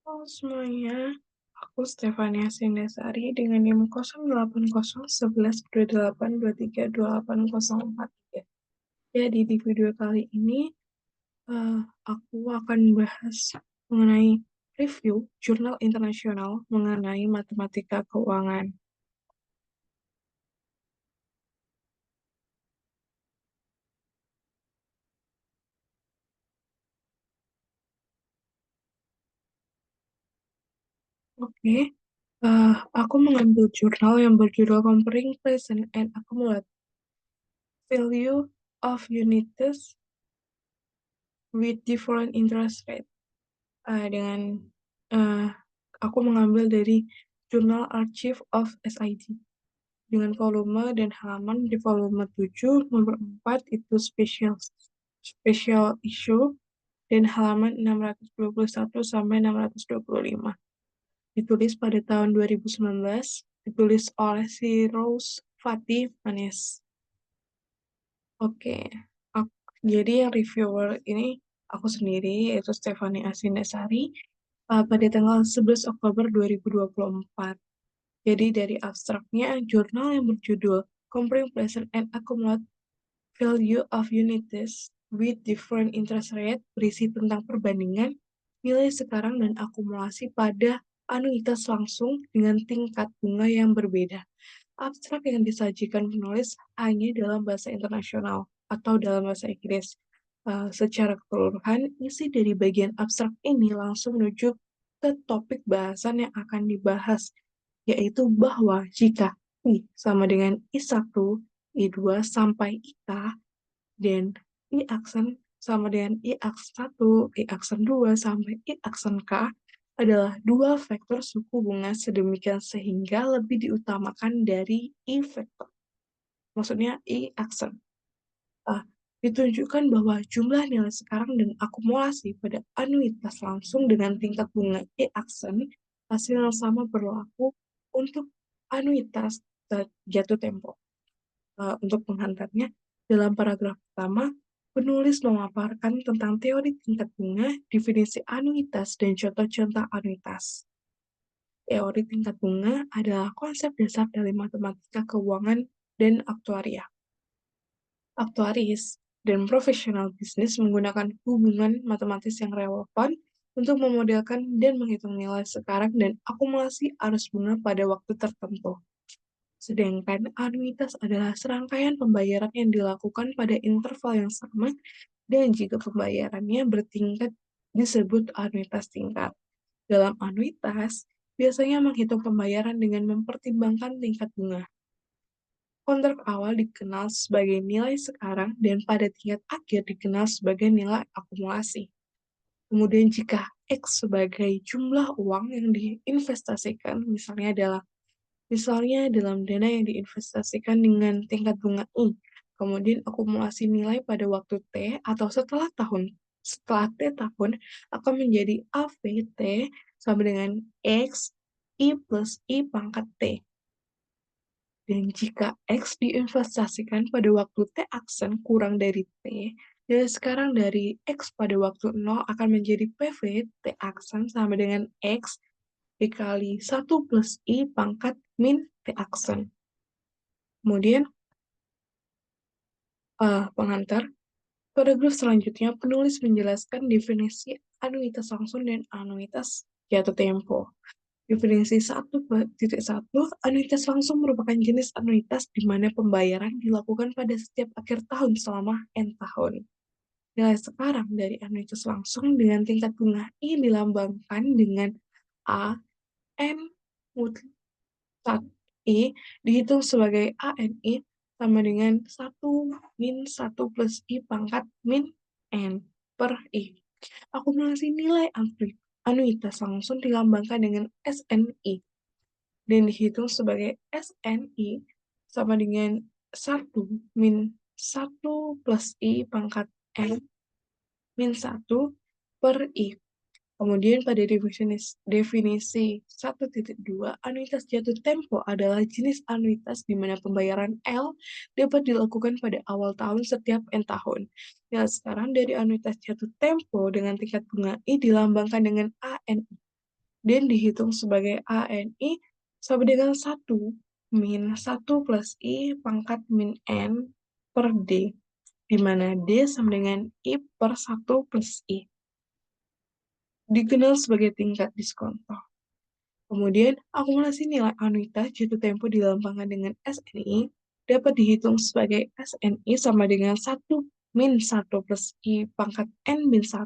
Halo semuanya, aku Stefania Sindasari dengan NIM 08011128232804. Jadi di video kali ini aku akan bahas mengenai review jurnal internasional mengenai matematika keuangan. Oke, aku mengambil jurnal yang berjudul Comparing Present and Accumulated Value of Unities with Different Interest Rate. Dengan uh, aku mengambil dari Jurnal Archive of SID dengan volume dan halaman di volume 7 nomor 4 itu special issue dan halaman 621 sampai 625. Ditulis pada tahun 2019, ditulis oleh si Rose Fatih Manes. Oke, jadi yang reviewer ini aku sendiri, yaitu Stefani Asindasari, pada tanggal 11 Oktober 2024. Jadi dari abstraknya, jurnal yang berjudul Comparing Present and Accumulated Value of Unities with Different Interest Rate berisi tentang perbandingan nilai sekarang dan akumulasi pada anuitas langsung dengan tingkat bunga yang berbeda. Abstrak yang disajikan penulis hanya dalam bahasa internasional atau dalam bahasa Inggris. Secara keseluruhan, isi dari bagian abstrak ini langsung menuju ke topik bahasan yang akan dibahas, yaitu bahwa jika I sama dengan I1, I2 sampai IK, dan I aksen sama dengan I aksen 1, I aksen 2 sampai I aksen K adalah dua vektor suku bunga sedemikian sehingga lebih diutamakan dari I vektor. Maksudnya I aksen. Ditunjukkan bahwa jumlah nilai sekarang dan akumulasi pada anuitas langsung dengan tingkat bunga I aksen hasil yang sama berlaku untuk anuitas jatuh tempo. Untuk penghantarnya, dalam paragraf pertama, penulis memaparkan tentang teori tingkat bunga, definisi anuitas, dan contoh-contoh anuitas. Teori tingkat bunga adalah konsep dasar dari matematika keuangan dan aktuaria. Aktuaris dan profesional bisnis menggunakan hubungan matematis yang relevan untuk memodelkan dan menghitung nilai sekarang dan akumulasi arus bunga pada waktu tertentu. Sedangkan anuitas adalah serangkaian pembayaran yang dilakukan pada interval yang sama dan jika pembayarannya bertingkat disebut anuitas tingkat. Dalam anuitas, biasanya menghitung pembayaran dengan mempertimbangkan tingkat bunga. Kontrak awal dikenal sebagai nilai sekarang dan pada tingkat akhir dikenal sebagai nilai akumulasi. Kemudian jika X sebagai jumlah uang yang diinvestasikan, misalnya dalam dana yang diinvestasikan dengan tingkat bunga I, kemudian akumulasi nilai pada waktu T atau setelah T tahun akan menjadi AVT sama dengan X I plus I pangkat T. Dan jika X diinvestasikan pada waktu T aksen kurang dari T, dan sekarang dari X pada waktu 0 akan menjadi PV T aksen sama dengan X dikali 1 plus I pangkat min T aksen. Kemudian, pengantar, paragraf selanjutnya penulis menjelaskan definisi anuitas langsung dan anuitas jatuh tempo. Definisi 1.1, anuitas langsung merupakan jenis anuitas di mana pembayaran dilakukan pada setiap akhir tahun selama N tahun. Nilai sekarang dari anuitas langsung dengan tingkat bunga I dilambangkan dengan A, N, mutlak I, dihitung sebagai ANI, sama dengan 1 min 1 plus I pangkat min N per I. Akumulasi nilai anuitas langsung dilambangkan dengan SNI dan dihitung sebagai SNI sama dengan 1 min 1 plus I pangkat N min 1 per I. Kemudian pada definisi 1.2, anuitas jatuh tempo adalah jenis anuitas di mana pembayaran L dapat dilakukan pada awal tahun setiap N tahun. Nilai sekarang dari anuitas jatuh tempo dengan tingkat bunga I dilambangkan dengan ANI. dan dihitung sebagai ANI sama dengan 1 min 1 plus I pangkat min N per D, di mana D sama dengan I per 1 plus I, dikenal sebagai tingkat diskonto. Kemudian, akumulasi nilai anuitas jatuh tempo dilambangkan dengan SNI dapat dihitung sebagai SNI sama dengan 1 min 1 plus I pangkat N min 1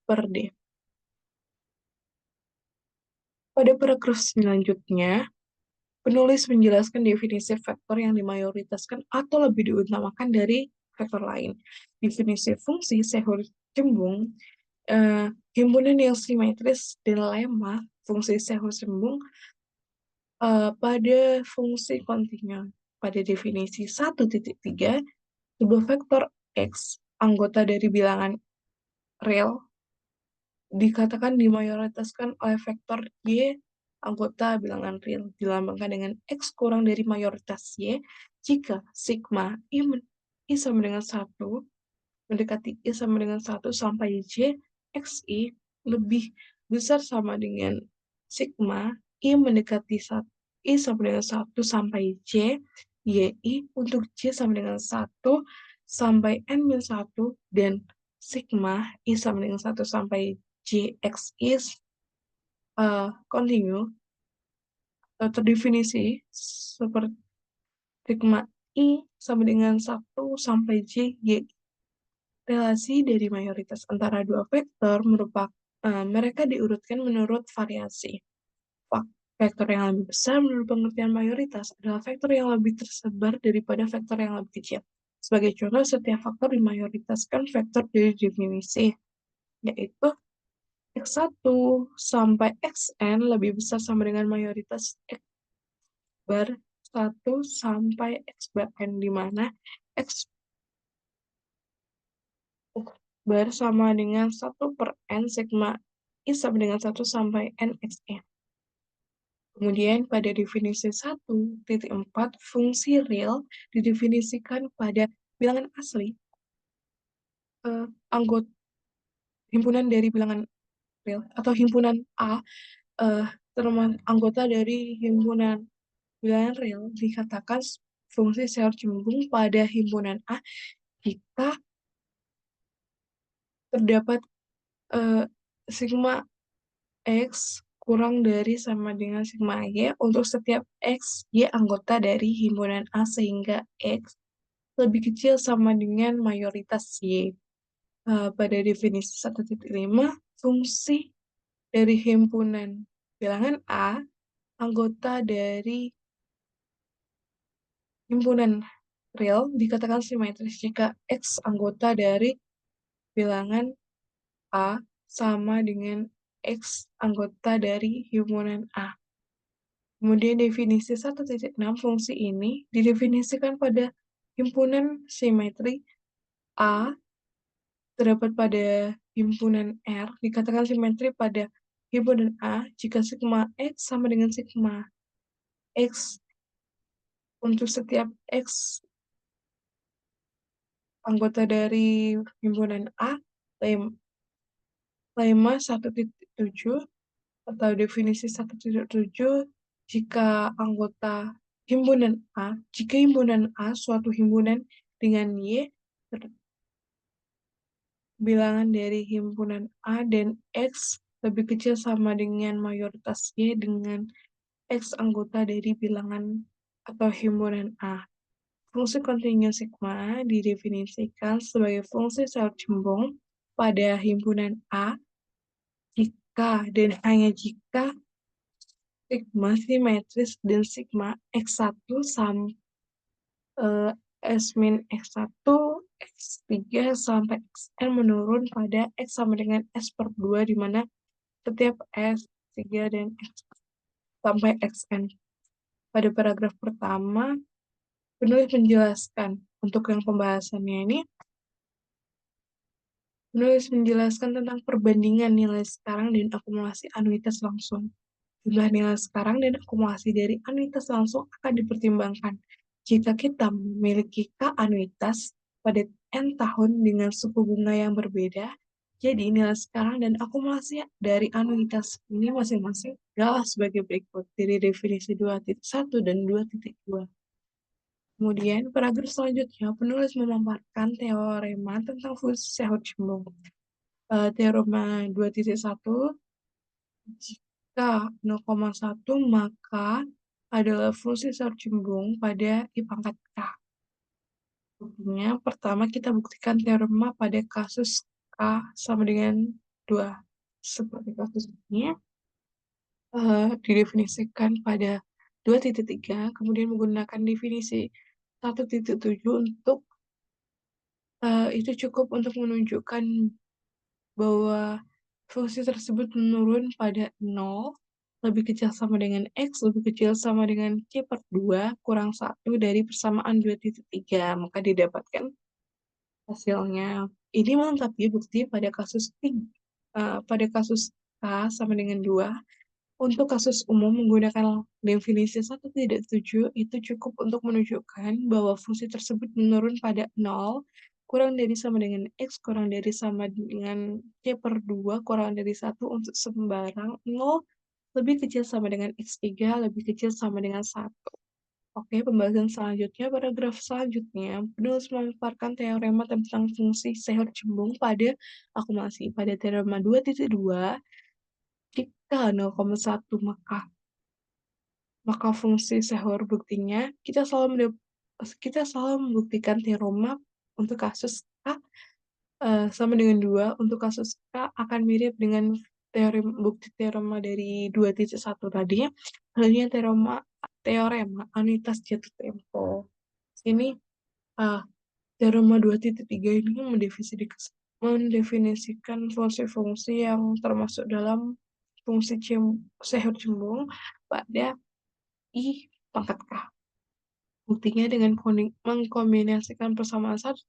per D. Pada paragraf selanjutnya, penulis menjelaskan definisi faktor yang dimayoritaskan atau lebih diutamakan dari faktor lain. Definisi fungsi Sehur cembung, himpunan yang simetris, dan lemma fungsi Sehur cembung pada fungsi kontinu. Pada definisi 1.3, sebuah vektor X anggota dari bilangan real dikatakan dimayoritaskan oleh vektor Y anggota bilangan real dilambangkan dengan X kurang dari mayoritas Y jika sigma I sama dengan 1 mendekati I sama dengan 1 sampai J XI lebih besar sama dengan sigma I mendekati 1 I sama dengan 1 sampai J YI untuk J sama dengan 1 sampai N-1 dan sigma I sama dengan 1 sampai J X is continue atau terdefinisi seperti sigma I sama dengan 1 sampai J Y. Relasi dari mayoritas antara dua vektor mereka diurutkan menurut variasi. Vektor yang lebih besar menurut pengertian mayoritas adalah vektor yang lebih tersebar daripada vektor yang lebih kecil. Sebagai contoh, setiap faktor dimayoritaskan vektor dari definisi, yaitu X1 sampai Xn lebih besar sama dengan mayoritas X bar 1 sampai X bar N, di mana X bar sama dengan 1 per N sigma I sama dengan 1 sampai N Xn. Kemudian pada definisi 1.4, fungsi real didefinisikan pada bilangan asli anggota himpunan dari bilangan real atau himpunan A anggota dari himpunan bilangan real dikatakan fungsi Sehur cembung pada himpunan A jika terdapat sigma X kurang dari sama dengan sigma Y untuk setiap X, Y anggota dari himpunan A sehingga X lebih kecil sama dengan mayoritas Y. Pada definisi 1.5, fungsi dari himpunan bilangan A anggota dari himpunan real dikatakan simetris jika X anggota dari bilangan A sama dengan X anggota dari himpunan A. Kemudian definisi 1.6, fungsi ini didefinisikan pada himpunan simetri A terdapat pada himpunan R dikatakan simetri pada himpunan A jika sigma X sama dengan sigma X untuk setiap X anggota dari himpunan A, lemma 1.7 atau definisi 1.7, jika himpunan A suatu himpunan dengan Y, bilangan dari himpunan A dan X lebih kecil sama dengan mayoritas Y dengan X anggota dari bilangan atau himpunan A. Fungsi kontinu sigma didefinisikan sebagai fungsi Sehur cembung pada himpunan A jika dan hanya jika sigma simetris dan sigma X1 sampai S min X1, X3 sampai Xn menurun pada X sama dengan S per 2, di mana setiap S3 dan X sampai Xn. Pada paragraf pertama, penulis menjelaskan untuk yang pembahasannya ini, penulis menjelaskan tentang perbandingan nilai sekarang dan akumulasi anuitas langsung. Jumlah nilai sekarang dan akumulasi dari anuitas langsung akan dipertimbangkan jika kita memiliki K anuitas pada N tahun dengan suku bunga yang berbeda, Jadi nilai sekarang dan akumulasi dari anuitas ini masing-masing adalah sebagai berikut dari definisi 2.1 dan 2.2. Kemudian paragraf selanjutnya penulis memaparkan teorema tentang fungsi Sehort-Schönbung. Teorema 2.1, jika 0,1 maka adalah fungsi Sehort-Schönbung pada I pangkat K. Buktinya, pertama kita buktikan teorema pada kasus K sama dengan 2. Seperti kasus ini, didefinisikan pada 2.3, kemudian menggunakan definisi 1.7 untuk itu cukup untuk menunjukkan bahwa fungsi tersebut menurun pada 0, lebih kecil sama dengan X, lebih kecil sama dengan C per 2, kurang 1 dari persamaan 2.3. Maka didapatkan hasilnya. Ini melengkapi bukti pada kasus K sama dengan 2. Untuk kasus umum menggunakan definisi 1.7 itu cukup untuk menunjukkan bahwa fungsi tersebut menurun pada 0, kurang dari sama dengan X, kurang dari sama dengan C per 2, kurang dari 1 untuk sembarang 0, lebih kecil sama dengan X3, lebih kecil sama dengan 1. Oke, pembahasan selanjutnya, paragraf selanjutnya, penulis memaparkan teorema tentang fungsi Sehort-Schönbung pada akumulasi. Pada teorema 2.2, jika 0,1 maka fungsi Sehort buktinya kita selalu membuktikan teorema untuk kasus K sama dengan 2. Untuk kasus K akan mirip dengan bukti teorema dari 2.1 tadi, hanya teorema anuitas jatuh tempo. Sini uh, teorema 2.3 ini mendefinisikan fungsi-fungsi yang termasuk dalam fungsi Sehort-Schönbung pada I pangkat K. Buktinya dengan mengkombinasikan persamaan 1.1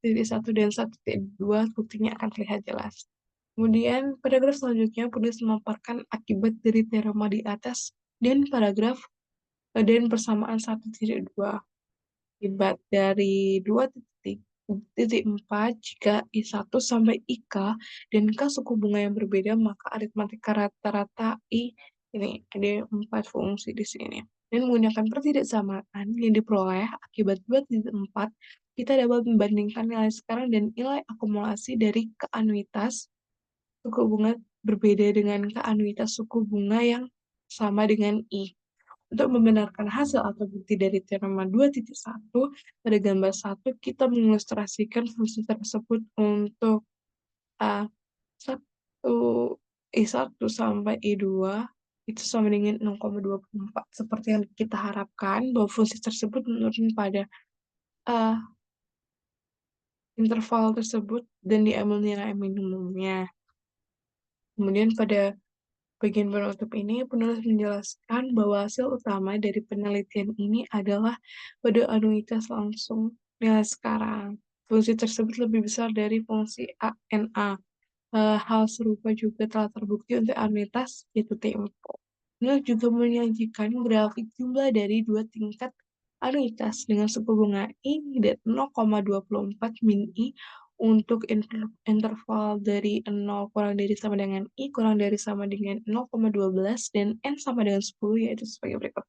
dan 1.2, buktinya akan terlihat jelas. Kemudian, paragraf selanjutnya penulis memaparkan akibat dari teorema di atas dan dan persamaan 1.2. Akibat dari 2.4 jika I1 sampai IK dan K suku bunga yang berbeda, maka aritmatika rata-rata I ini ada 4 fungsi di sini. Dan menggunakan pertidaksamaan yang diperoleh akibat 2.4, kita dapat membandingkan nilai sekarang dan nilai akumulasi dari keanuitas suku bunga berbeda dengan keanuitas suku bunga yang sama dengan I. Untuk membenarkan hasil atau bukti dari teorema 2.1, pada gambar 1 kita mengilustrasikan fungsi tersebut untuk I1, I1 sampai I2 itu sama dengan 0,24. Seperti yang kita harapkan bahwa fungsi tersebut menurun pada uh, interval tersebut dan diambil nilai minimumnya. Kemudian pada bagian penutup ini, penulis menjelaskan bahwa hasil utama dari penelitian ini adalah pada anuitas langsung nilai sekarang. Fungsi tersebut lebih besar dari fungsi ANA. Hal serupa juga telah terbukti untuk anuitas yaitu tempo. Penulis juga menyajikan grafik jumlah dari dua tingkat anuitas dengan suku bunga I dan 0,24 min I untuk interval dari 0 kurang dari sama dengan I kurang dari sama dengan 0,12 dan N sama dengan 10, yaitu sebagai berikut.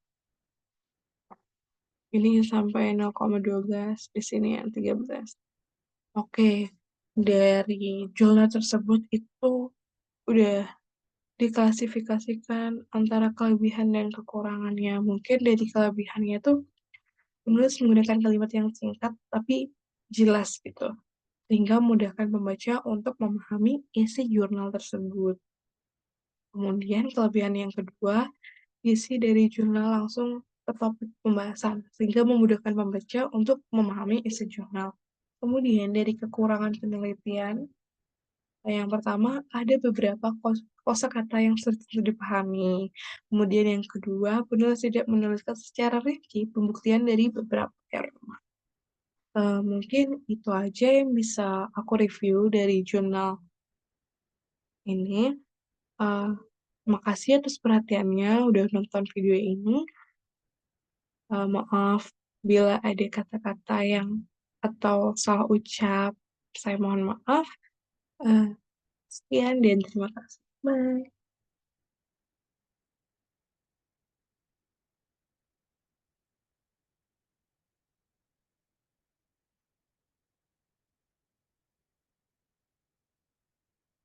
Ini sampai 0,12, di sini yang 13. Oke, dari jurnal tersebut itu udah diklasifikasikan antara kelebihan dan kekurangannya. Mungkin dari kelebihannya tuh penulis menggunakan kalimat yang singkat tapi jelas gitu, sehingga memudahkan pembaca untuk memahami isi jurnal tersebut. Kemudian kelebihan yang kedua, isi dari jurnal langsung ke topik pembahasan, sehingga memudahkan pembaca untuk memahami isi jurnal. Kemudian dari kekurangan penelitian, yang pertama, ada beberapa kosakata yang sulit untuk dipahami. Kemudian yang kedua, penulis tidak menuliskan secara rinci pembuktian dari beberapa teorema. Mungkin itu aja yang bisa aku review dari jurnal ini. Makasih atas perhatiannya udah nonton video ini. Maaf bila ada kata-kata yang atau salah ucap, saya mohon maaf. Uh, Sekian dan terima kasih. Bye.